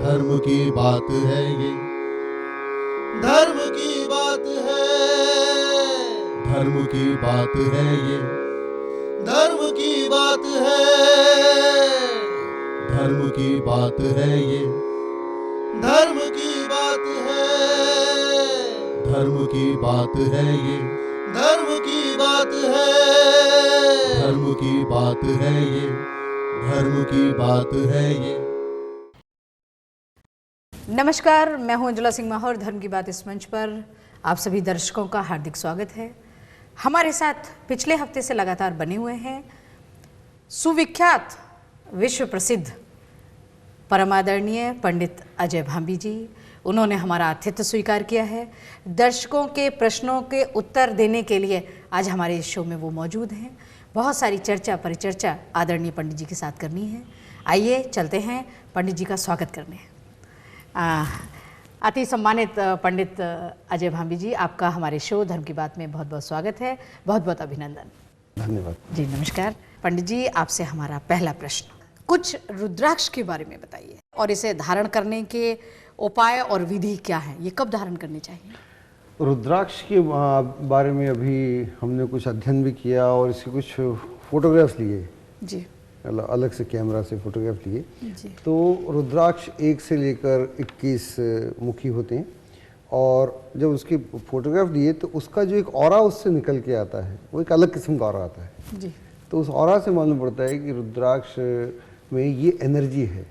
धर्म की बात है ये, धर्म की बात है, धर्म की बात है ये, धर्म की बात है, धर्म की बात है ये, धर्म की बात है, धर्म की बात है ये, धर्म की बात है, धर्म की बात है ये, धर्म की बात है ये। नमस्कार, मैं हूं अंजुला सिंह माहौर। धर्म की बात इस मंच पर आप सभी दर्शकों का हार्दिक स्वागत है। हमारे साथ पिछले हफ्ते से लगातार बने हुए हैं सुविख्यात विश्व प्रसिद्ध परमादरणीय पंडित अजय भांबी जी। उन्होंने हमारा आतिथ्य स्वीकार किया है। दर्शकों के प्रश्नों के उत्तर देने के लिए आज हमारे इस शो में वो मौजूद हैं। बहुत सारी चर्चा परिचर्चा आदरणीय पंडित जी के साथ करनी है। आइए चलते हैं पंडित जी का स्वागत करने। अति सम्मानित पंडित अजय भांबी जी, आपका हमारे शो धर्म की बात में बहुत बहुत स्वागत है। बहुत बहुत अभिनंदन। धन्यवाद जी नमस्कार। पंडित जी, आपसे हमारा पहला प्रश्न, कुछ रुद्राक्ष के बारे में बताइए और इसे धारण करने के उपाय और विधि क्या है, ये कब धारण करनी चाहिए? रुद्राक्ष के बारे में अभी हमने कुछ अध्ययन भी किया और इसके कुछ फोटोग्राफ्स लिए जी, अलग से कैमरा से फोटोग्राफ लिए। जी। तो रुद्राक्ष 1 से लेकर 21 मुखी होते हैं और जब उसके फोटोग्राफ लिए तो उसका जो एक ऑरा उससे निकल के आता है वो एक अलग किस्म का ऑरा आता है जी। तो उस ऑरा से मालूम पड़ता है कि रुद्राक्ष में ये एनर्जी है।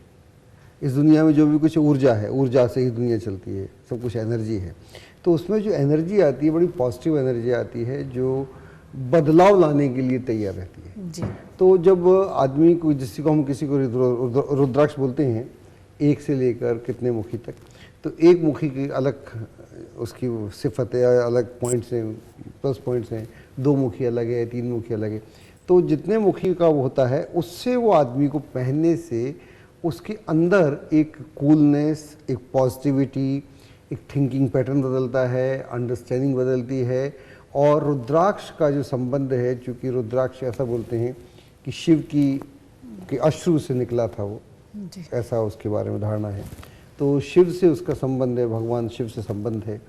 इस दुनिया में जो भी कुछ ऊर्जा है, ऊर्जा से ही दुनिया चलती है, सब कुछ एनर्जी है। तो उसमें जो एनर्जी आती है बड़ी पॉजिटिव एनर्जी आती है जो बदलाव लाने के लिए तैयार रहती है जी। तो जब आदमी को, जिसको हम किसी को रुद्राक्ष बोलते हैं 1 से लेकर कितने मुखी तक, तो 1 मुखी की अलग उसकी सिफत है, अलग पॉइंट्स हैं, प्लस पॉइंट्स हैं। 2 मुखी अलग है, 3 मुखी अलग है। तो जितने मुखी का वो होता है उससे वो आदमी को पहनने से उसके अंदर एक कूलनेस, एक पॉजिटिविटी, एक थिंकिंग पैटर्न बदलता है, अंडरस्टैंडिंग बदलती है। और रुद्राक्ष का जो संबंध है, चूँकि रुद्राक्ष ऐसा बोलते हैं कि शिव की अश्रु से निकला था वो, ऐसा उसके बारे में धारणा है। तो शिव से उसका संबंध है, भगवान शिव से संबंध है।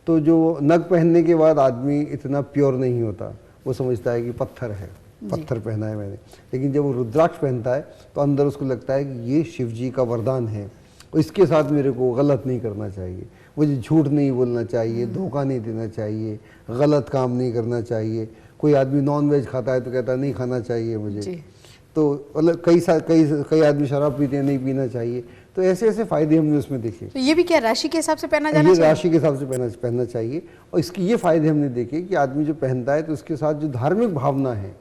तो जो नग पहनने के बाद आदमी इतना प्योर नहीं होता, वो समझता है कि पत्थर है, पत्थर पहना है मैंने। लेकिन जब वो रुद्राक्ष पहनता है तो अंदर उसको लगता है कि ये शिव जी का वरदान है और इसके साथ मेरे को गलत नहीं करना चाहिए, मुझे झूठ नहीं बोलना चाहिए, धोखा नहीं देना चाहिए, गलत काम नहीं करना चाहिए। कोई आदमी नॉन वेज खाता है तो कहता है नहीं खाना चाहिए मुझे। तो मतलब कई आदमी शराब पीते हैं, नहीं पीना चाहिए। तो ऐसे ऐसे फायदे हमने उसमें देखे। तो ये भी क्या राशि के हिसाब से पहना जाना चाहिए? राशि के हिसाब से पहनना चाहिए। और इसके ये फायदे हमने देखे कि आदमी जो पहनता है तो उसके साथ जो धार्मिक भावना है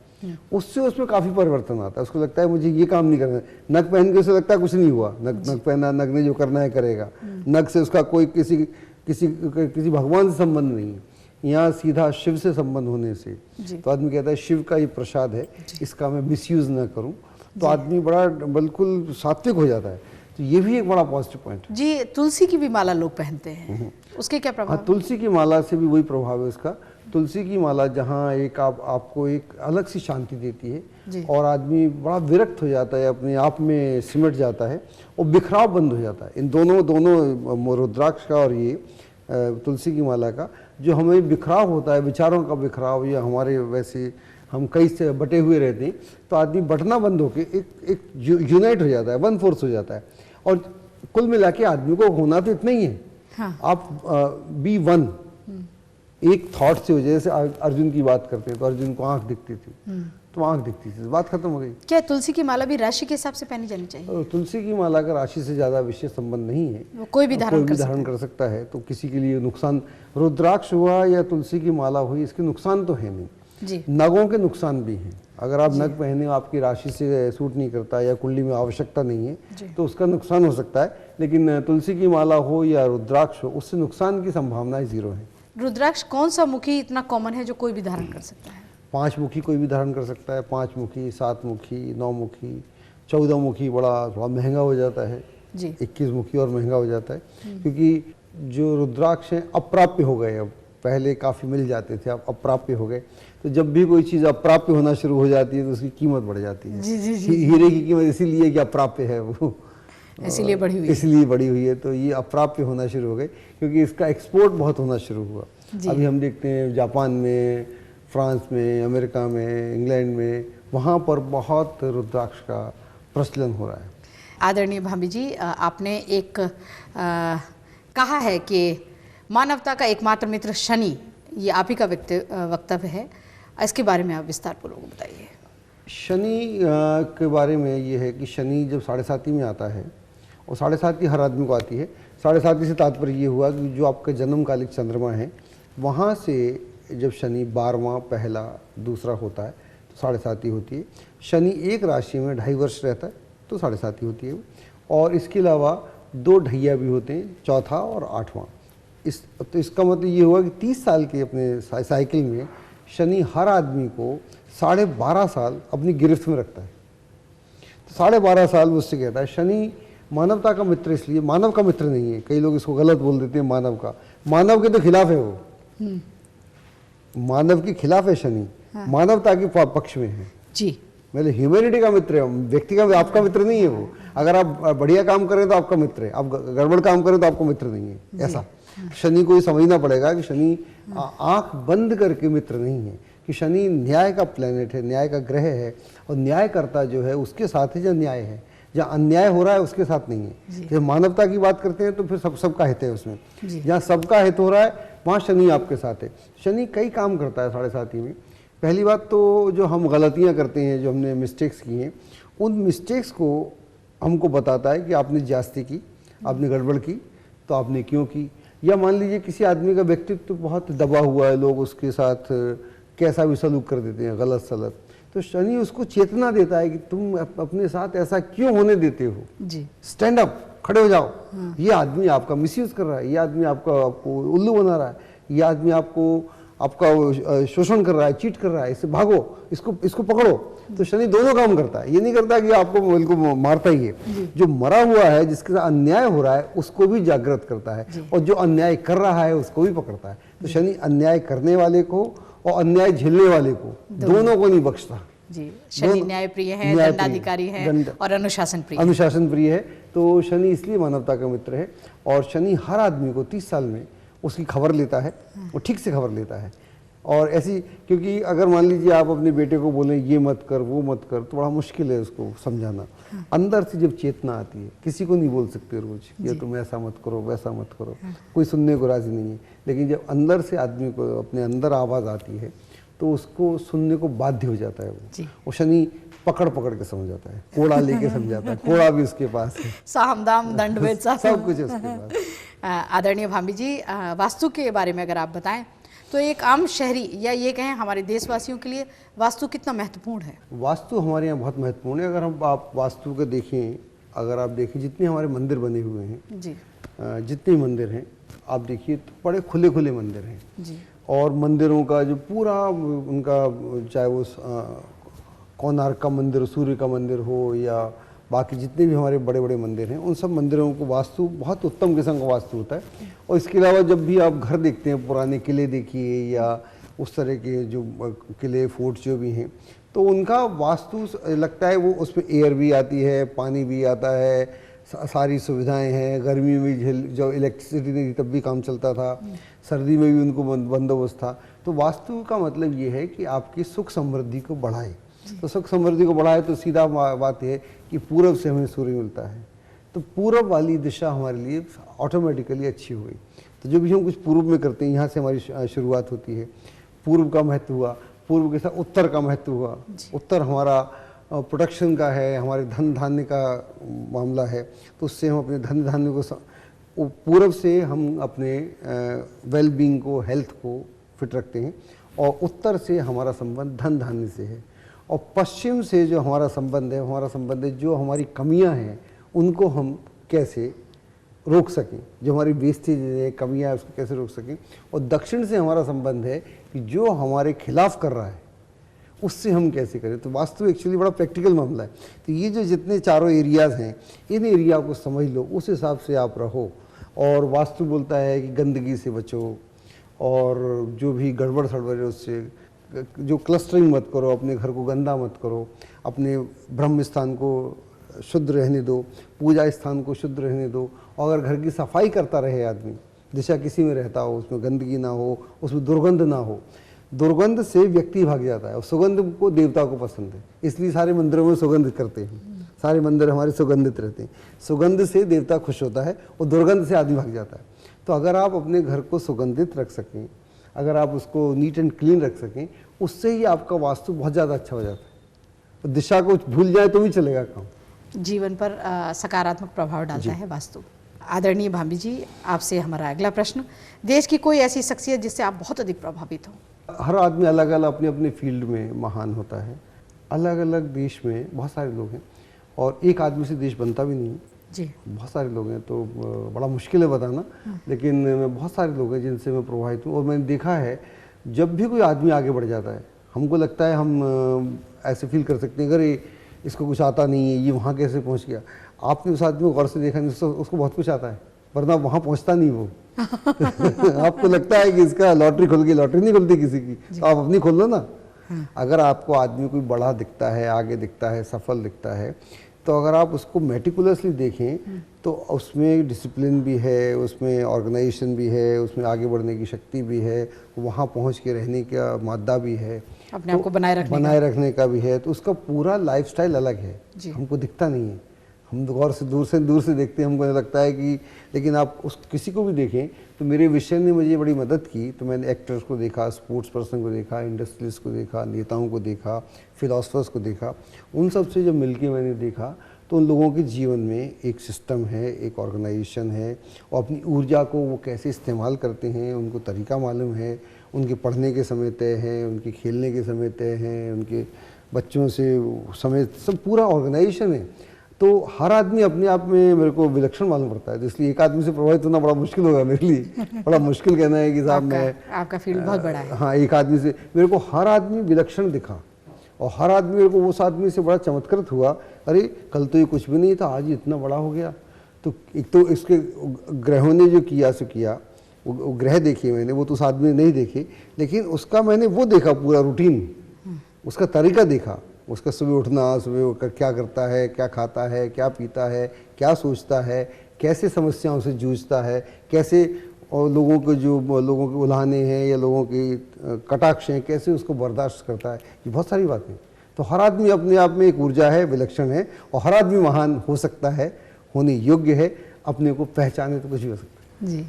उससे उसमें काफ़ी परिवर्तन आता है। उसको लगता है मुझे ये काम नहीं करना। नग पहन के उसे लगता है कुछ नहीं हुआ, नग पहना, नग ने जो करना है करेगा। नग से उसका कोई किसी भगवान से संबंध नहीं है, यहाँ सीधा शिव से संबंध होने से तो आदमी कहता है शिव का ये प्रसाद है, इसका मैं मिसयूज ना करूँ। तो आदमी बड़ा बिल्कुल सात्विक हो जाता है। तो ये भी एक बड़ा पॉजिटिव पॉइंट है। जी, तुलसी की भी माला लोग पहनते हैं, उसके क्या प्रभाव? हाँ, तुलसी की माला से भी वही प्रभाव है उसका। तुलसी की माला जहाँ एक आपको एक अलग सी शांति देती है और आदमी बड़ा विरक्त हो जाता है, अपने आप में सिमट जाता है और बिखराव बंद हो जाता है। इन दोनों रुद्राक्ष का और ये तुलसी की माला का जो हमें बिखराव होता है, विचारों का बिखराव, या हमारे वैसे हम कई से बटे हुए रहते हैं तो आदमी बटना बंद होकर एक यूनाइट हो जाता है, वन फोर्स हो जाता है। और कुल मिला के आदमी को होना तो इतना ही है। हाँ। आप बी वन, एक थॉट से हो जाए। जैसे अर्जुन की बात करते हैं तो अर्जुन को आंख दिखती थी तो आंख दिखती थी, बात खत्म हो गई। क्या तुलसी की माला भी राशि के हिसाब से पहनी जानी चाहिए? तुलसी की माला का राशि से ज्यादा विशेष संबंध नहीं है, वो कोई भी धारण कर सकता है। तो किसी के लिए नुकसान, रुद्राक्ष हुआ या तुलसी की माला हुई, इसके नुकसान तो है नहीं जी। नगों के नुकसान भी हैं। अगर आप नग पहने, आपकी राशि से सूट नहीं करता या कुंडली में आवश्यकता नहीं है तो उसका नुकसान हो सकता है। लेकिन तुलसी की माला हो या रुद्राक्ष हो, उससे नुकसान की संभावनाएं 0 है। रुद्राक्ष कौन सा मुखी इतना कॉमन है जो कोई भी धारण कर सकता है? 5 मुखी कोई भी धारण कर सकता है। 5 मुखी, 7 मुखी, 9 मुखी, 14 मुखी थोड़ा महंगा हो जाता है जी। 21 मुखी और महंगा हो जाता है क्योंकि जो रुद्राक्ष हैं अप्राप्य हो गए। अब पहले काफ़ी मिल जाते थे, अब अप्राप्य हो गए। तो जब भी कोई चीज़ अप्राप्य होना शुरू हो जाती है तो उसकी कीमत बढ़ जाती है। जी, जी, जी। हीरे की कीमत इसीलिए कि अप्राप्य है वो। इसीलिए बढ़ी हुई है। इसलिए बढ़ी हुई है। तो ये अप्राप्य होना शुरू हो गए क्योंकि इसका एक्सपोर्ट बहुत होना शुरू हुआ। अभी हम देखते हैं जापान में, फ्रांस में, अमेरिका में, इंग्लैंड में, वहाँ पर बहुत रुद्राक्ष का प्रचलन हो रहा है। आदरणीय भाभी जी, आपने एक कहा है कि मानवता का एकमात्र मित्र शनि, ये आप ही का वक्तव्य है, इसके बारे में आप विस्तारपूर्वक बताइए। शनि के बारे में ये है कि शनि जब 7.5 में आता है, और 7.5 हर आदमी को आती है। 7.5 से तात्पर्य ये हुआ कि जो आपका जन्मकालिक चंद्रमा है, वहाँ से जब शनि 12वां, पहला, दूसरा होता है तो 7.5 होती है। शनि एक राशि में 2.5 वर्ष रहता है तो 7.5 होती है। और इसके अलावा 2 ढैया भी होते हैं, चौथा और 8वां। तो इसका मतलब ये हुआ कि 30 साल के अपने साइकिल में शनि हर आदमी को 12.5 साल अपनी गिरफ्त में रखता है। तो 12.5 साल वो उससे कहता है। शनि मानवता का मित्र इसलिए, मानव का मित्र नहीं है, कई लोग इसको गलत बोल देते हैं मानव का, मानव के तो खिलाफ है वो, मानव के खिलाफ है शनि, मानवता के पक्ष में है जी। मतलब ह्यूमैनिटी का मित्र है, व्यक्ति का, आपका मित्र नहीं है वो। अगर आप बढ़िया काम करें तो आपका मित्र है, आप गड़बड़ काम करें तो आपका मित्र नहीं है, ऐसा शनि को ये समझना पड़ेगा कि शनि आंख बंद करके मित्र नहीं है, कि शनि न्याय का प्लेनेट है, न्याय का ग्रह है, और न्यायकर्ता जो है उसके साथ है जहाँ न्याय है, जहाँ अन्याय हो रहा है उसके साथ नहीं है। जब मानवता की बात करते हैं तो फिर सबका हित है उसमें, जहाँ सबका हित हो रहा है वहाँ शनि आपके साथ है। शनि कई काम करता है 7.5 में। पहली बात तो जो हम गलतियाँ करते हैं, जो हमने मिस्टेक्स की हैं, उन मिस्टेक्स को हमको बताता है कि आपने ज्यादती की, आपने गड़बड़ की, तो आपने क्यों की। या मान लीजिए किसी आदमी का व्यक्तित्व तो बहुत दबा हुआ है, लोग उसके साथ कैसा भी सलूक कर देते हैं, गलत सलत, तो शनि उसको चेतना देता है कि तुम अपने साथ ऐसा क्यों होने देते हो जी। स्टैंड अप, खड़े हो जाओ। ये आदमी आपका मिसयूज कर रहा है, ये आदमी आपको उल्लू बना रहा है, ये आदमी आपका शोषण कर रहा है, चीट कर रहा है, इससे भागो, इसको पकड़ो। तो शनि दोनों काम करता है, ये नहीं करता कि आपको बिल्कुल मारता ही है। जो मरा हुआ है, जिसके साथ अन्याय हो रहा है, उसको भी जागृत करता है, और जो अन्याय कर रहा है उसको भी पकड़ता है। तो शनि अन्याय करने वाले को और अन्याय झेलने वाले को, दोनों को नहीं बख्शता जी। शनि न्याय प्रिय है, दंडाधिकारी है और अनुशासन प्रिय, अनुशासन प्रिय है। तो शनि इसलिए मानवता का मित्र है। और शनि हर आदमी को 30 साल में उसकी खबर लेता है, वो ठीक से खबर लेता है। और ऐसी, क्योंकि अगर मान लीजिए आप अपने बेटे को बोलें ये मत कर, वो मत कर, तो बड़ा मुश्किल है उसको समझाना। अंदर से जब चेतना आती है, किसी को नहीं बोल सकते रोज ये तुम ऐसा मत करो, वैसा मत करो, कोई सुनने को राजी नहीं है। लेकिन जब अंदर से आदमी को अपने अंदर आवाज़ आती है तो उसको सुनने को बाध्य हो जाता है। वो शनि पकड़ के समझाता है, कोड़ा लेके समझाता है, कोड़ा भी उसके पास है, साम दाम दंड भेद सब कुछ है उसके पास। आदरणीय भाभी जी, वास्तु के बारे में अगर आप बताएं तो एक आम शहरी या ये कहें हमारे देशवासियों के लिए वास्तु कितना महत्वपूर्ण है? वास्तु हमारे यहाँ बहुत महत्वपूर्ण है। अगर हम आप वास्तु को देखें, अगर आप देखें जितने हमारे मंदिर बने हुए हैं जी, जितने मंदिर हैं आप देखिए तो बड़े खुले मंदिर हैं जी। और मंदिरों का जो पूरा उनका, चाहे वो कोणार्क का मंदिर, सूर्य का मंदिर हो, या बाकी जितने भी हमारे बड़े बड़े मंदिर हैं, उन सब मंदिरों को वास्तु बहुत उत्तम किस्म का वास्तु होता है। और इसके अलावा जब भी आप घर देखते हैं, पुराने किले देखिए या उस तरह के जो किले, फोर्ट्स जो भी हैं, तो उनका वास्तु लगता है वो उसमें एयर भी आती है, पानी भी आता है, सारी सुविधाएं हैं। गर्मी में जब इलेक्ट्रिसिटी नहीं थी तब भी काम चलता था, सर्दी में भी उनको बंदोबस्त था। तो वास्तु का मतलब ये है कि आपकी सुख समृद्धि को बढ़ाए। तो सुख समृद्धि को बढ़ाए तो सीधा बात है कि पूरब से हमें सूर्य मिलता है, तो पूरब वाली दिशा हमारे लिए ऑटोमेटिकली अच्छी हुई। तो जो भी हम कुछ पूर्व में करते हैं, यहाँ से हमारी शुरुआत होती है। पूर्व का महत्व हुआ, पूर्व के साथ उत्तर का महत्व हुआ। उत्तर हमारा प्रोडक्शन का है, हमारे धन धान्य का मामला है, तो उससे हम अपने धन धान्य को, पूर्व से हम अपने वेल बींग को, हेल्थ को फिट रखते हैं। और उत्तर से हमारा संबंध धन धान्य से है। और पश्चिम से जो हमारा संबंध है जो हमारी कमियां हैं उनको हम कैसे रोक सकें, जो हमारी वेस्टेज है, कमियां है, उसको कैसे रोक सकें। और दक्षिण से हमारा संबंध है कि जो हमारे खिलाफ कर रहा है उससे हम कैसे करें। तो वास्तु एक्चुअली बड़ा प्रैक्टिकल मामला है। तो ये जो जितने चारों एरियाज़ हैं, इन एरिया को समझ लो, उस हिसाब से आप रहो। और वास्तु बोलता है कि गंदगी से बचो, और जो भी गड़बड़ सड़बड़ है उससे, जो क्लस्टरिंग मत करो, अपने घर को गंदा मत करो, अपने ब्रह्म स्थान को शुद्ध रहने दो, पूजा स्थान को शुद्ध रहने दो। और अगर घर की सफाई करता रहे आदमी, दिशा किसी में रहता हो, उसमें गंदगी ना हो, उसमें दुर्गंध ना हो, दुर्गंध से व्यक्ति भाग जाता है और सुगंध को देवता को पसंद है, इसलिए सारे मंदिरों में सुगंध करते हैं। सारे मंदिर हमारे सुगंधित रहते हैं, सुगंध से देवता खुश होता है और दुर्गंध से आदमी भाग जाता है। तो अगर आप अपने घर को सुगंधित रख सकें, अगर आप उसको नीट एंड क्लीन रख सकें, उससे ही आपका वास्तु बहुत ज़्यादा अच्छा हो जाता है। तो दिशा को भूल जाए तो भी चलेगा काम। जीवन पर सकारात्मक प्रभाव डालता है वास्तु। आदरणीय भाभी जी, आपसे हमारा अगला प्रश्न, देश की कोई ऐसी शख्सियत जिससे आप बहुत अधिक प्रभावित हो? हर आदमी अलग अलग अपने अपने फील्ड में महान होता है। अलग अलग देश में बहुत सारे लोग हैं और एक आदमी से देश बनता भी नहीं है जी। बहुत सारे लोग हैं, तो बड़ा मुश्किल है बताना, लेकिन मैं बहुत सारे लोग हैं जिनसे मैं प्रभावित हूँ। और मैंने देखा है जब भी कोई आदमी आगे बढ़ जाता है, हमको लगता है हम ऐसे फील कर सकते हैं, अरे इसको कुछ आता नहीं है, ये वहाँ कैसे पहुँच गया। आपने उस आदमी को गौर से देखा नहीं, उसको बहुत कुछ आता है, वरना वहाँ पहुँचता नहीं वो। आपको लगता है कि इसका लॉटरी खुल गई, लॉटरी नहीं खुलती किसी की, तो आप अपनी खोल लो ना। अगर आपको आदमी कोई बड़ा दिखता है, आगे दिखता है, सफल दिखता है, तो अगर आप उसको मेटिकुलसली देखें तो उसमें डिसिप्लिन भी है, उसमें ऑर्गेनाइजेशन भी है, उसमें आगे बढ़ने की शक्ति भी है, वहाँ पहुँच के रहने का मादा भी है, अपने आप को बनाए रखने का भी है। तो उसका पूरा लाइफस्टाइल अलग है, हमको दिखता नहीं है। हम गौर से दूर से देखते हैं, हमको लगता है कि, लेकिन आप उस किसी को भी देखें तो मेरे विषय ने मुझे बड़ी मदद की। तो मैंने एक्टर्स को देखा, स्पोर्ट्स पर्सन को देखा, इंडस्ट्रियलिस्ट को देखा, नेताओं को देखा, फिलोसफर्स को देखा। उन सब से जब मिलके मैंने देखा तो उन लोगों के जीवन में एक सिस्टम है, एक ऑर्गेनाइजेशन है, और अपनी ऊर्जा को वो कैसे इस्तेमाल करते हैं उनको तरीका मालूम है। उनके पढ़ने के समय तय हैं, उनके खेलने के समय तय हैं, उनके बच्चों से समय, सब पूरा ऑर्गेनाइजेशन है। तो हर आदमी अपने आप में मेरे को विलक्षण मालूम पड़ता है, तो इसलिए एक आदमी से प्रभावित होना बड़ा मुश्किल होगा मेरे लिए। बड़ा मुश्किल कहना है कि साहब मैं, आपका फील्ड बहुत बड़ा है। हाँ, एक आदमी से मेरे को हर आदमी विलक्षण दिखा और हर आदमी मेरे को उस आदमी से बड़ा चमत्कृत हुआ। अरे कल तो ये कुछ भी नहीं था, आज ये इतना बड़ा हो गया। तो एक तो इसके ग्रहों ने जो किया सो किया, वो ग्रह देखे मैंने, वो तो उस आदमी ने नहीं देखे, लेकिन उसका मैंने वो देखा पूरा रूटीन, उसका तरीका देखा, उसका सुबह उठना, सुबह क्या करता है, क्या खाता है, क्या पीता है, क्या सोचता है, कैसे समस्याओं से जूझता है, कैसे और लोगों के उल्हाने हैं या लोगों के कटाक्ष हैं, कैसे उसको बर्दाश्त करता है। ये बहुत सारी बातें। तो हर आदमी अपने आप में एक ऊर्जा है, विलक्षण है, और हर आदमी महान हो सकता है, होने योग्य है। अपने को पहचाने तो कुछ भी हो सकता है। जी,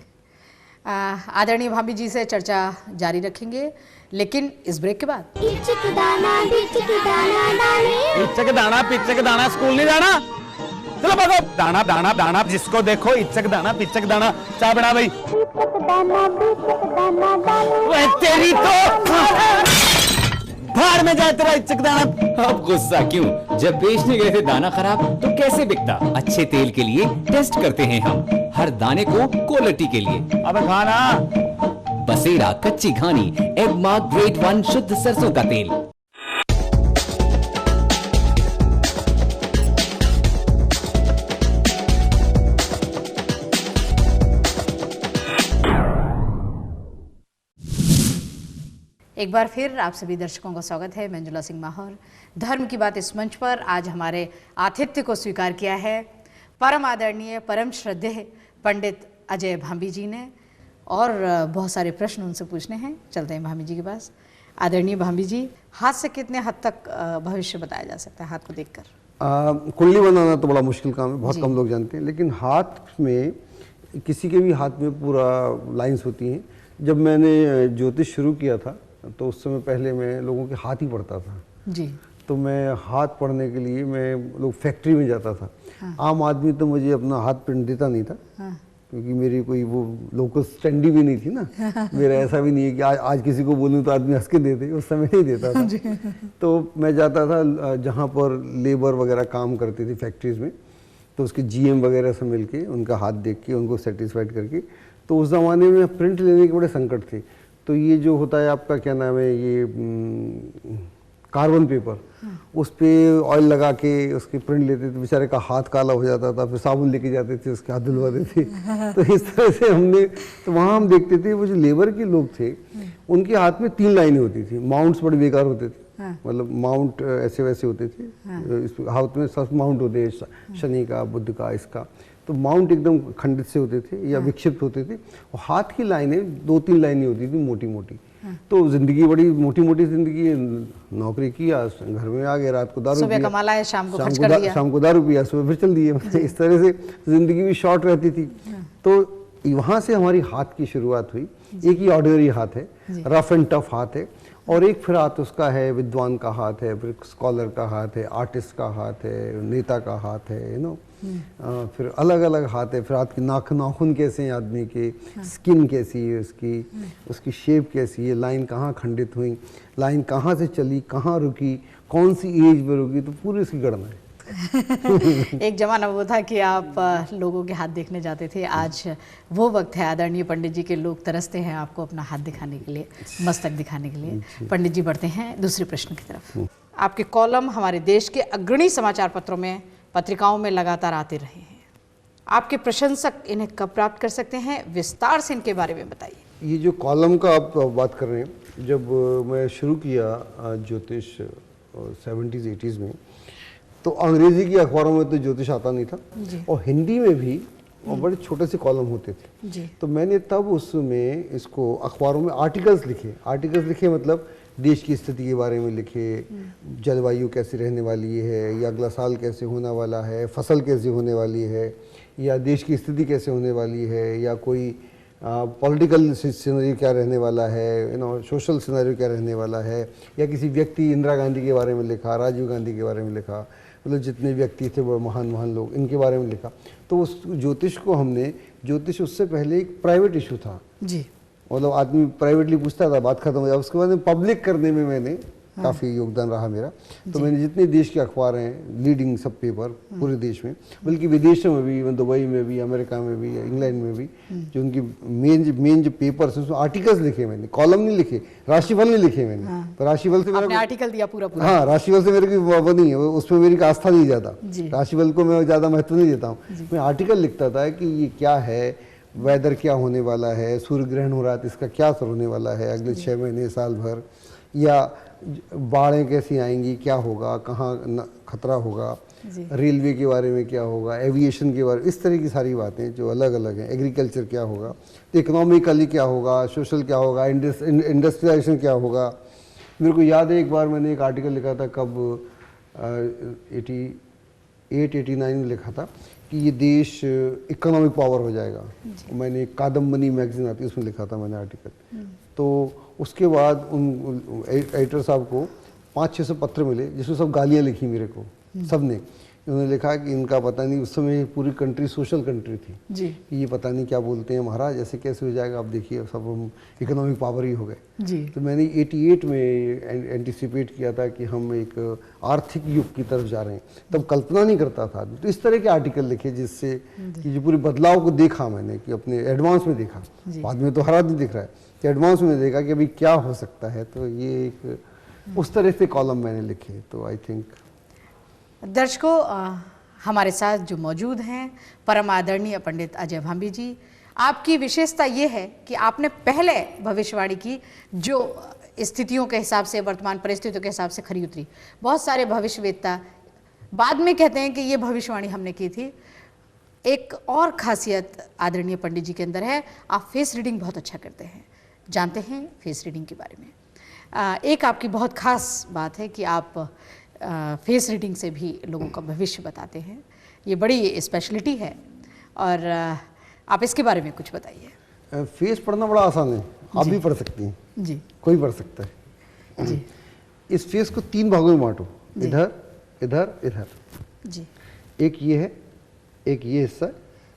आदरणीय भाभी जी से चर्चा जारी रखेंगे, लेकिन इस ब्रेक के बाद। इचक दाना डाले, इचक दाना स्कूल नहीं जाना, चलो भागो। दाना दाना दाना, जिसको देखो इचक दाना पिचक दाना। चाय बना भाई। वह तेरी तो भाड़ में जाए तेरा इचक दाना। अब गुस्सा क्यों? जब बेचने गए थे दाना खराब तो कैसे बिकता? अच्छे तेल के लिए टेस्ट करते हैं हम, हर दाने को क्वालिटी के लिए। अब खाना बसेरा कच्ची घानी एगमार्क ग्रेड 1 शुद्ध सरसों का तेल। एक बार फिर आप सभी दर्शकों का स्वागत है। मंजुला सिंह माहौर, धर्म की बात इस मंच पर आज हमारे आतिथ्य को स्वीकार किया है परम आदरणीय, परम श्रद्धेय पंडित अजय भांबी जी ने, और बहुत सारे प्रश्न उनसे पूछने हैं। चलते हैं भांबी जी के पास। आदरणीय भांबी जी, हाथ से कितने हद तक भविष्य बताया जा सकता है हाथ को देखकर? कुंडली बनाना तो बड़ा मुश्किल काम है, बहुत कम लोग जानते हैं, लेकिन हाथ में किसी के भी हाथ में पूरा लाइंस होती हैं। जब मैंने ज्योतिष शुरू किया था तो उस समय पहले मैं लोगों के हाथ ही पढ़ता था जी। तो मैं हाथ पढ़ने के लिए मैं लोग फैक्ट्री में जाता था। आम आदमी तो मुझे अपना हाथ प्रिंट देता नहीं था, क्योंकि मेरी कोई वो लोकल स्टैंडी भी नहीं थी ना। मेरा ऐसा भी नहीं है कि आज किसी को बोलूँ तो आदमी हंस के देते, उस समय नहीं देता था। तो मैं जाता था जहाँ पर लेबर वगैरह काम करती थी फैक्ट्रीज में, तो उसके जीएम वगैरह से मिल के उनका हाथ देख के उनको सेटिस्फाइड करके। तो उस ज़माने में प्रिंट लेने के बड़े संकट थे। तो ये जो होता है आपका क्या नाम है, ये कार्बन पेपर, उस पे ऑयल लगा के उसकी प्रिंट लेते थे, बेचारे का हाथ काला हो जाता था, फिर साबुन लेके जाते थे, उसके हाथ धुलवाते थे। तो इस तरह से हमने, तो वहाँ हम देखते थे वो जो लेबर के लोग थे उनके हाथ में 3 लाइनें होती थी। माउंट्स बड़े बेकार होते थे, मतलब माउंट ऐसे वैसे होते थे। इस हाथ में सब माउंट होते हैं, शनि का, बुध का, इसका। तो माउंट एकदम खंडित से होते थे या विक्षिप्त होते थे। और हाथ की लाइनें 2-3 लाइनें होती थी मोटी मोटी। तो जिंदगी बड़ी मोटी मोटी जिंदगी, नौकरी किया, घर में आ गए, रात को दारू सुबह पिया, कमा लाए, शाम को खर्च कर दिया। शाम को दारू पिया, सुबह फिर चल दिए। इस तरह से जिंदगी भी शॉर्ट रहती थी। तो वहाँ से हमारी हाथ की शुरुआत हुई। एक ही ऑर्डिनरी हाथ है, रफ एंड टफ हाथ है, और एक फिर हाथ उसका है विद्वान का हाथ है, फिर स्कॉलर का हाथ है, आर्टिस्ट का हाथ है, नेता का हाथ है, फिर अलग अलग हाथ है। फिर हाथ की नाखून कैसे हैं आदमी के, स्किन कैसी है उसकी शेप कैसी है, लाइन कहाँ खंडित हुई, लाइन कहाँ से चली, कहाँ रुकी, कौन सी एज में रुकी, तो पूरी इसकी गणना है। एक जमाना वो था कि आप लोगों के हाथ देखने जाते थे, आज वो वक्त है आदरणीय पंडित जी के लोग तरसते हैं आपको अपना हाथ दिखाने के लिए, मस्तक दिखाने के लिए। पंडित जी बढ़ते हैं दूसरे प्रश्न की तरफ। आपके कॉलम हमारे देश के अग्रणी समाचार पत्रों में, पत्रिकाओं में लगातार आते रहे हैं। आपके प्रशंसक इन्हें कब प्राप्त कर सकते हैं? विस्तार से इनके बारे में बताइए। ये जो कॉलम का आप बात कर रहे हैं, जब मैं शुरू किया ज्योतिष 70s 80s में, तो अंग्रेजी की अखबारों में तो ज्योतिष आता नहीं था, और हिंदी में भी और बड़े छोटे से कॉलम होते थे जी। तो मैंने तब उसमें इसको अखबारों में आर्टिकल्स लिखे मतलब देश की स्थिति के बारे में लिखे, जलवायु कैसी रहने वाली है, या अगला साल कैसे होने वाला है, फसल कैसे होने वाली है, या देश की स्थिति कैसे होने वाली है, या कोई पॉलिटिकल सिनेरियो क्या रहने वाला है, सोशल सिनेरियो क्या रहने वाला है, या किसी व्यक्ति, इंदिरा गांधी के बारे में लिखा, राजीव गांधी के बारे में लिखा, मतलब जितने व्यक्ति थे वो महान लोग, इनके बारे में लिखा। तो उस ज्योतिष को हमने, ज्योतिष उससे पहले एक प्राइवेट इशू था जी, मतलब आदमी प्राइवेटली पूछता था, बात खत्म हो जाए। उसके बाद पब्लिक करने में मैंने काफ़ी योगदान रहा मेरा। तो मैंने जितने देश के अखबार हैं, लीडिंग सब पेपर पूरे देश में, बल्कि विदेशों में भी, दुबई में भी, अमेरिका में भी, इंग्लैंड में भी, जो उनकी मेन जो पेपर्स हैं उसमें आर्टिकल्स लिखे मैंने, कॉलम नहीं लिखे, राशिफल नहीं लिखे मैंने। तो राशिफल से आपने आर्टिकल दिया पूरा। हाँ, राशिफल से मेरे की वो नहीं है, उसमें मेरी आस्था नहीं ज़्यादा, राशिफल को मैं ज़्यादा महत्व नहीं देता हूँ। मैं आर्टिकल लिखता था कि ये क्या है, वेदर क्या होने वाला है, सूर्य ग्रहण हो रहा है तो इसका क्या असर होने वाला है अगले 6 महीने, साल भर, या बाढ़ें कैसी आएंगी, क्या होगा, कहाँ खतरा होगा, रेलवे के बारे में क्या होगा, एविएशन के बारे में, इस तरह की सारी बातें जो अलग अलग हैं, एग्रीकल्चर क्या होगा, इकोनॉमिकली क्या होगा, सोशल क्या होगा, इंडस्ट्रियलाइजेशन क्या होगा। मेरे को याद है एक बार मैंने एक आर्टिकल लिखा था, कब 88-89 में लिखा था कि ये देश इकोनॉमिक पावर हो जाएगा। मैंने कादम्बनी मैगजीन आती है उसमें लिखा था मैंने आर्टिकल। तो उसके बाद उन एडिटर साहब को 500-600 पत्र मिले जिसमें सब गालियाँ लिखी मेरे को, सब ने। उन्होंने लिखा कि इनका पता नहीं, उस समय पूरी कंट्री सोशल कंट्री थी जी, कि ये पता नहीं क्या बोलते हैं महाराज, ऐसे कैसे हो जाएगा, आप देखिए सब हम इकोनॉमिक पावर ही हो गए जी। तो मैंने 88 में एंटिसिपेट किया था कि हम एक आर्थिक युग की तरफ जा रहे हैं, तब कल्पना नहीं करता था। तो इस तरह के आर्टिकल लिखे जिससे कि जो पूरे बदलाव को देखा मैंने, कि अपने एडवांस में देखा, बाद में तो हर आदमी दिख रहा है, तो एडवांस में देखा कि अभी क्या हो सकता है। तो ये एक उस तरह से कॉलम मैंने लिखे। तो आई थिंक दर्शकों, हमारे साथ जो मौजूद हैं परम आदरणीय पंडित अजय भांबी जी। आपकी विशेषता ये है कि आपने पहले भविष्यवाणी की जो स्थितियों के हिसाब से, वर्तमान परिस्थितियों के हिसाब से खरी उतरी। बहुत सारे भविष्यवेत्ता बाद में कहते हैं कि ये भविष्यवाणी हमने की थी। एक और खासियत आदरणीय पंडित जी के अंदर है, आप फेस रीडिंग बहुत अच्छा करते हैं। जानते हैं फेस रीडिंग के बारे में? एक आपकी बहुत खास बात है कि आप फेस रीडिंग से भी लोगों का भविष्य बताते हैं। ये बड़ी स्पेशलिटी है, और आप इसके बारे में कुछ बताइए। फेस पढ़ना बड़ा आसान है, आप भी पढ़ सकती हैं जी, कोई पढ़ सकता है जी। इस फेस को 3 भागों में बांटो, इधर इधर इधर जी। एक ये है, एक ये हिस्सा है,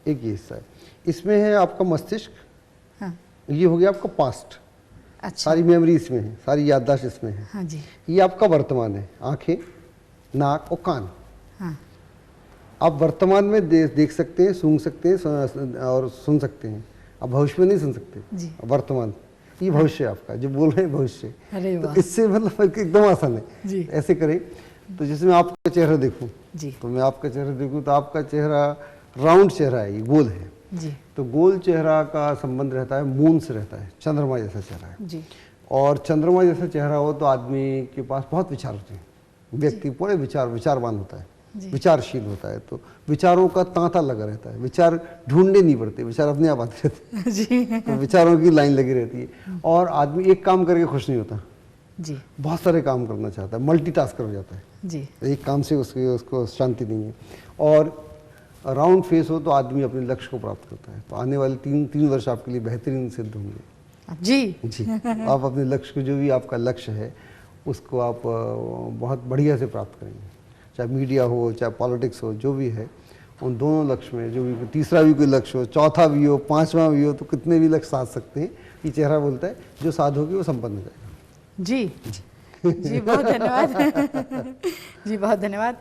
एक ये हिस्सा है। इसमें है आपका मस्तिष्क, हाँ। ये हो गया आपका पास्ट, अच्छा। सारी मेमोरी इसमें है, सारी याददाश्त इसमें है, हाँ जी। ये आपका वर्तमान है, आंखें, नाक और कान, हाँ। आप वर्तमान में देख सकते हैं, सूंघ सकते हैं और सुन सकते हैं। आप भविष्य में नहीं सुन सकते जी। वर्तमान, ये भविष्य है आपका, जो बोल रहे हैं भविष्य। तो इससे मतलब एकदम आसान है जी। ऐसे करें तो जैसे मैं आपका चेहरा देखूं जी, तो मैं आपका चेहरा देखूं तो आपका चेहरा राउंड चेहरा है, ये गोल है जी। तो गोल चेहरा का संबंध रहता है मून से, रहता है चंद्रमा जैसा चेहरा है जी। और चंद्रमा जैसा चेहरा हो तो आदमी के पास बहुत विचार होते हैं, व्यक्ति पूरे विचारवान होता है, विचारशील होता है, तो विचारों का तांता लगा रहता है, विचार ढूंढने नहीं पड़ते, विचार अपने आप आते रहते हैं जी तो विचारों की लाइन लगी रहती है। और आदमी एक काम करके खुश नहीं होता, जी बहुत सारे काम करना चाहता है, मल्टीटास्कर हो जाता है, जी एक काम से उसको शांति नहीं है। और राउंड फेस हो तो आदमी अपने लक्ष्य को प्राप्त करता है। तो आने वाले तीन वर्ष आपके लिए बेहतरीन सिद्ध होंगे जी जी। आप अपने लक्ष्य को, जो भी आपका लक्ष्य है उसको आप बहुत बढ़िया से प्राप्त करेंगे, चाहे मीडिया हो चाहे पॉलिटिक्स हो, जो भी है उन दोनों लक्ष्य में, जो भी तीसरा भी कोई लक्ष्य हो, चौथा भी हो, पांचवा भी हो, तो कितने भी लक्ष्य साध सकते हैं। ये चेहरा बोलता है जो साधोगे वो संपन्न हो जाएगा। जी जी बहुत धन्यवाद जी बहुत धन्यवाद।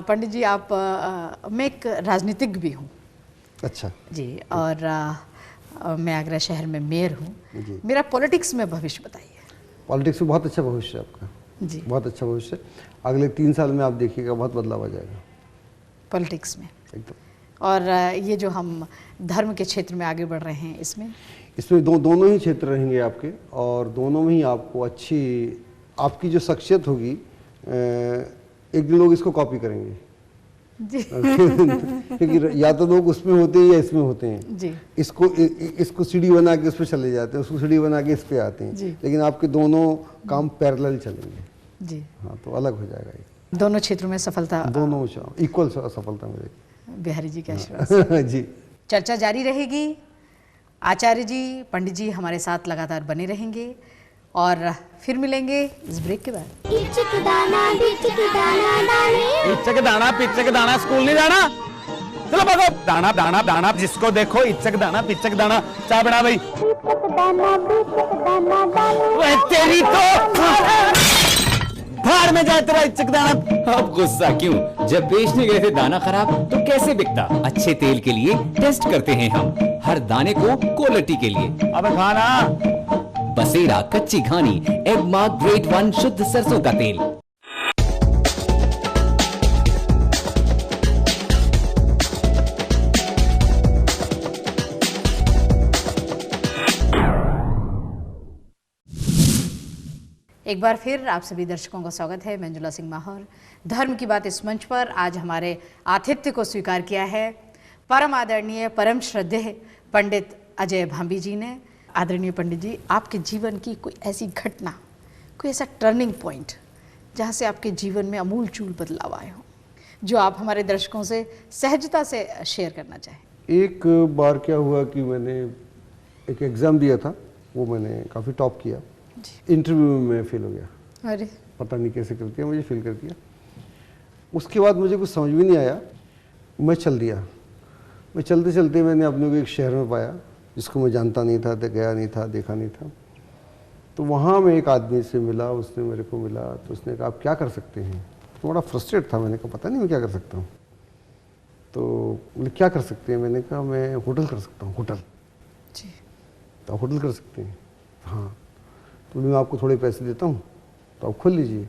पंडित जी, आप मैं एक राजनीतिक भी हूँ अच्छा जी, और मैं आगरा शहर में मेयर हूँ। जी। मेरा पॉलिटिक्स में भविष्य बताइए। पॉलिटिक्स में बहुत अच्छा भविष्य है आपका जी, बहुत अच्छा भविष्य है। अगले 3 साल में आप देखिएगा बहुत बदलाव आ जाएगा पॉलिटिक्स में। एकदम। और ये जो हम धर्म के क्षेत्र में आगे बढ़ रहे हैं, इसमें दोनों ही क्षेत्र रहेंगे आपके, और दोनों में ही आपको अच्छी आपकी जो शख्सियत होगी, एक दिन लोग इसको कॉपी करेंगे जी क्योंकि या तो लोग उसमें होते हैं या इसमें होते हैं जी इसको सीढ़ी बना के उस पर चले जाते हैं, उसको सीढ़ी बना के इस पे आते हैं, जी। लेकिन आपके दोनों काम पैरेलल चलेंगे। जी, हाँ, तो अलग हो जाएगा ये। दोनों क्षेत्रों में सफलता दोनों इक्वल सफलता मिलेगी बिहारी जी के आशीर्वाद से। जी। चर्चा जारी रहेगी। आचार्य जी, पंडित जी हमारे साथ लगातार बने रहेंगे और फिर मिलेंगे इस ब्रेक के बाद। इचक दाना बिचक दाना दाने इच्छक दाना पिच्चक दाना, स्कूल नहीं जाना, चलो भागो। दाना दाना दाना जिसको देखो, इच्छक दाना पिच्चक दाना। चाय बना भाई। इचक दाना बिचक दाना दाने वह तेरी तो भाड़ में जाए तेरा इच्छक दाना। अब गुस्सा क्यों? जब बेचने गए थे दाना खराब तो कैसे बिकता? अच्छे तेल के लिए टेस्ट करते हैं हम, हर दाने को क्वालिटी के लिए। अब खाना बसेरा कच्ची घानी एग मार्क ग्रेड 1 शुद्ध सरसों का तेल। एक बार फिर आप सभी दर्शकों का स्वागत है। मंजुला सिंह माहौर, धर्म की बात इस मंच पर आज हमारे आतिथ्य को स्वीकार किया है परम आदरणीय, परम श्रद्धेय पंडित अजय भांबी जी ने। आदरणीय पंडित जी, आपके जीवन की कोई ऐसी घटना, कोई ऐसा टर्निंग पॉइंट जहाँ से आपके जीवन में अमूल चूल बदलाव आए हो, जो आप हमारे दर्शकों से सहजता से शेयर करना चाहें। एक बार क्या हुआ कि मैंने एक एग्ज़ाम दिया था, वो मैंने काफ़ी टॉप किया, इंटरव्यू में मैं फेल हो गया। अरे पता नहीं कैसे कर दिया, मुझे फेल कर दिया। उसके बाद मुझे कुछ समझ भी नहीं आया, मैं चल दिया। मैं चलते चलते मैंने अपने को एक शहर में पाया जिसको मैं जानता नहीं था, गया नहीं था, देखा नहीं था। तो वहाँ मैं एक आदमी से मिला, उसने मेरे को मिला, तो उसने कहा आप क्या कर सकते हैं। तो बड़ा फ्रस्ट्रेट था, मैंने कहा पता नहीं मैं क्या कर सकता हूँ। तो बोले क्या कर सकते हैं, मैंने कहा मैं होटल कर सकता हूँ। होटल जी, तो आप होटल कर सकते हैं? हाँ। तो मैं आपको थोड़े पैसे देता हूँ तो आप खोल लीजिए।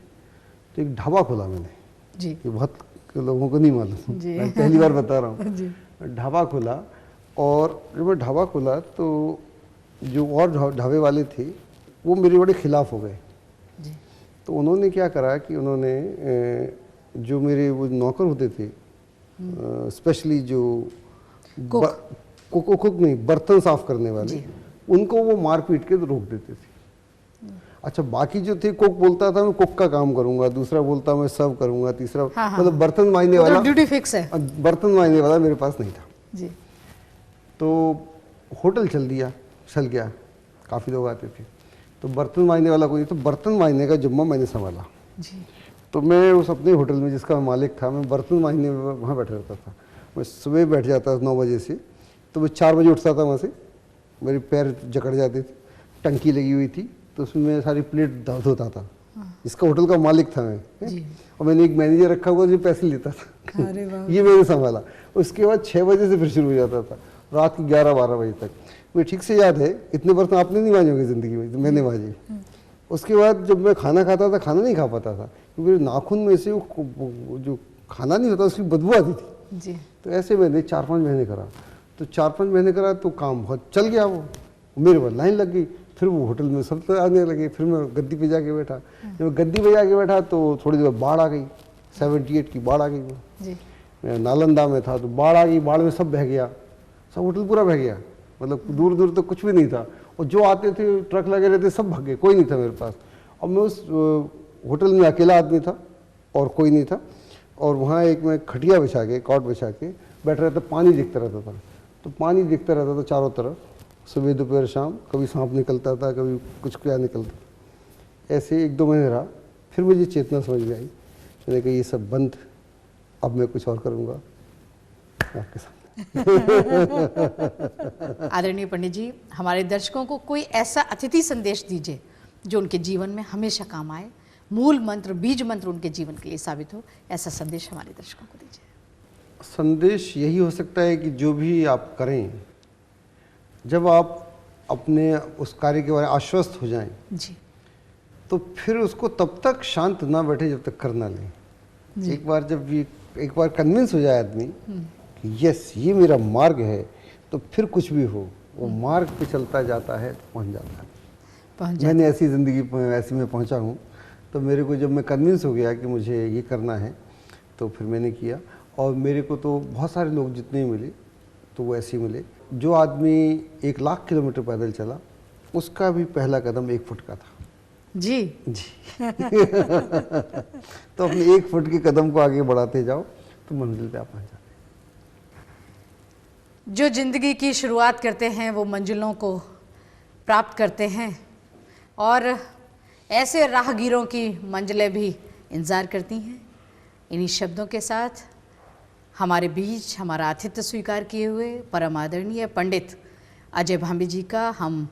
तो एक ढाबा खोला मैंने, जी ये बहुत लोगों को नहीं मालूम, जी। मैं पहली बार बता रहा हूँ। जी, ढाबा खोला, और जब मैं ढाबा खोला तो जो और ढाबे वाले थे वो मेरे बड़े खिलाफ हो गए। जी, तो उन्होंने क्या करा कि उन्होंने जो मेरे वो नौकर होते थे, स्पेशली जो कुक नहीं, बर्तन साफ करने वाले, उनको वो मार पीट के रोक देते थे। अच्छा, बाकी जो थे, कुक बोलता था मैं कुक का काम करूंगा, दूसरा बोलता मैं सर्व करूंगा, तीसरा मतलब बर्तन मांजने वाला, ड्यूटी फिक्स है। बर्तन मांजने वाला मेरे पास नहीं था। जी, तो होटल चल गया, काफ़ी लोग आते थे। तो बर्तन मांजने वाला कोई, तो बर्तन मांजने का जिम्मा मैंने संभाला। जी, तो मैं उस अपने होटल में जिसका मालिक था, मैं बर्तन मांजने में वहाँ बैठा रहता था। मैं सुबह बैठ जाता था 9 बजे से, तो मैं 4 बजे उठता था वहाँ से, मेरे पैर जकड़ जाते थे, टंकी लगी हुई थी तो उसमें मैं सारी प्लेट धोता था। इसका होटल का मालिक था मैं, जी। और मैंने एक मैनेजर रखा हुआ जो पैसे लेता था। अरे वाह। ये मैंने संभाला। उसके बाद 6 बजे से फिर शुरू हो जाता था, रात की 11-12 बजे तक। मुझे ठीक से याद है, इतने बर्तन आपने नहीं मांजे होंगे ज़िंदगी में, मैंने मांजे। उसके बाद जब मैं खाना खाता था, खाना नहीं खा पाता था क्योंकि नाखून में से वो जो खाना नहीं होता उसकी बदबू आती थी। जी, तो ऐसे मैंने 4-5 महीने करा। तो 4-5 महीने करा तो काम बहुत चल गया, वो मेरे पर लाइन लग गई। फिर वो होटल में सब तो आने लगे। फिर मैं गद्दी पे जाके बैठा। जब मैं गद्दी पे जाके बैठा तो थोड़ी देर बाढ़ आ गई, 78 की बाढ़ आ गई। वो जी मैं नालंदा में था तो बाढ़ आ गई, बाढ़ में सब बह गया, सब होटल पूरा बह गया, मतलब दूर दूर तो कुछ भी नहीं था। और जो आते थे ट्रक लगे रहते सब भाग गए, कोई नहीं था मेरे पास। और मैं उस होटल में अकेला आदमी था और कोई नहीं था। और वहाँ एक मैं खटिया बिछा के, कॉट बिछा के बैठ रहता, पानी दिखता रहता था। तो पानी दिखता रहता था चारों तरफ, सुबह दोपहर शाम। कभी सांप निकलता था, कभी कुछ क्या निकलता। ऐसे 1-2 महीने रहा। फिर मुझे चेतना समझ में आई। मैंने कहा ये सब बंद, अब मैं कुछ और करूँगा आपके सामने। आदरणीय पंडित जी, हमारे दर्शकों को कोई ऐसा अतिथि संदेश दीजिए जो उनके जीवन में हमेशा काम आए, मूल मंत्र, बीज मंत्र उनके जीवन के लिए साबित हो। ऐसा संदेश हमारे दर्शकों को दीजिए। संदेश यही हो सकता है कि जो भी आप करें, जब आप अपने उस कार्य के बारे में आश्वस्त हो जाएं, जी तो फिर उसको तब तक शांत ना बैठे जब तक कर ना लें। एक बार जब ये एक बार कन्विंस हो जाए आदमी कि यस ये मेरा मार्ग है, तो फिर कुछ भी हो वो मार्ग पे चलता जाता है तो पहुंच जाता है। मैंने ऐसी ज़िंदगी ऐसी में पहुंचा हूँ। तो मेरे को जब मैं कन्विंस हो गया कि मुझे ये करना है, तो फिर मैंने किया। और मेरे को तो बहुत सारे लोग जितने भी मिले तो वो ऐसे ही मिले। जो आदमी 1 लाख किलोमीटर पैदल चला, उसका भी पहला कदम 1 फुट का था। जी तो अपने 1 फुट के कदम को आगे बढ़ाते जाओ तो मंजिल पे आप पहुंच जाते हैं। जो जिंदगी की शुरुआत करते हैं वो मंजिलों को प्राप्त करते हैं, और ऐसे राहगीरों की मंजिलें भी इंतज़ार करती हैं। इन्हीं शब्दों के साथ हमारे बीच हमारा आतिथ्य स्वीकार किए हुए परम आदरणीय पंडित अजय भांबी जी का हम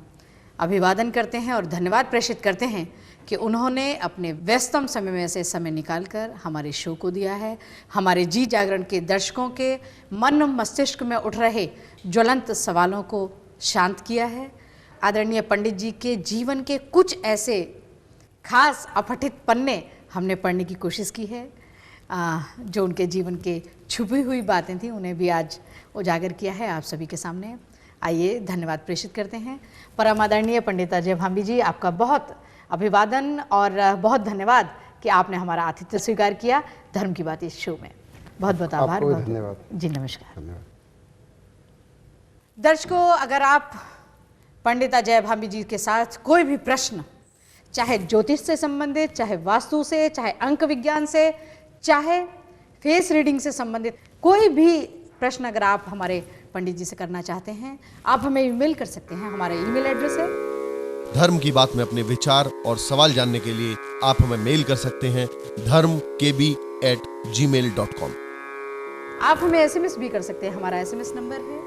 अभिवादन करते हैं और धन्यवाद प्रेषित करते हैं कि उन्होंने अपने व्यस्तम समय में से समय निकालकर हमारे शो को दिया है, हमारे जी जागरण के दर्शकों के मन मस्तिष्क में उठ रहे ज्वलंत सवालों को शांत किया है। आदरणीय पंडित जी के जीवन के कुछ ऐसे खास अपठित पन्ने हमने पढ़ने की कोशिश की है, जो उनके जीवन के छुपी हुई बातें थी, उन्हें भी आज उजागर किया है आप सभी के सामने। आइए धन्यवाद प्रेषित करते हैं। परम आदरणीय पंडित अजय भांबी जी, आपका बहुत अभिवादन और बहुत धन्यवाद कि आपने हमारा आतिथ्य स्वीकार किया धर्म की बात इस शो में। बहुत बहुत आभार। आपको भी धन्यवाद जी। नमस्कार। धन्यवाद। दर्शकों, अगर आप पंडित अजय भांबी जी के साथ कोई भी प्रश्न, चाहे ज्योतिष से संबंधित, चाहे वास्तु से, चाहे अंक विज्ञान से, चाहे फेस रीडिंग से संबंधित कोई भी प्रश्न अगर आप हमारे पंडित जी से करना चाहते हैं, आप हमें ईमेल कर सकते हैं। हमारा ईमेल एड्रेस है धर्म की बात में अपने विचार और सवाल जानने के लिए आप हमें मेल कर सकते हैं dharmkb@gmail.com। आप हमें एसएमएस भी कर सकते हैं। हमारा एसएमएस नंबर है,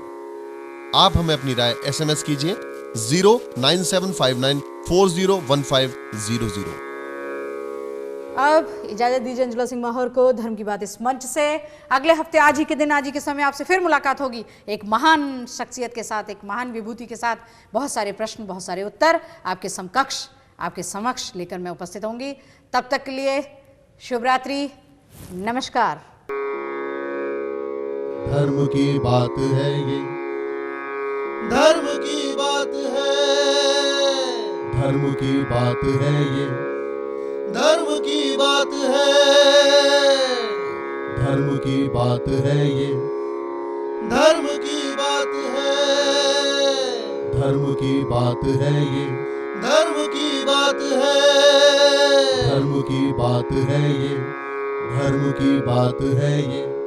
आप हमें अपनी राय एसएमएस कीजिए 09759401500। अब इजाजत दीजिए अंजुला सिंह माहौर को धर्म की बात इस मंच से। अगले हफ्ते आज ही के दिन, आज ही के समय आपसे फिर मुलाकात होगी एक महान शख्सियत के साथ, एक महान विभूति के साथ। बहुत सारे प्रश्न, बहुत सारे उत्तर आपके समकक्ष, आपके समक्ष लेकर मैं उपस्थित होंगी। तब तक के लिए शुभ रात्रि, नमस्कार। धर्म की बात है ये, धर्म की बात है, धर्म की बात है ये, धर्म की बात है, धर्म की बात है ये, धर्म की बात है, धर्म की बात है ये, धर्म की बात है, धर्म की बात है ये, धर्म की बात है ये।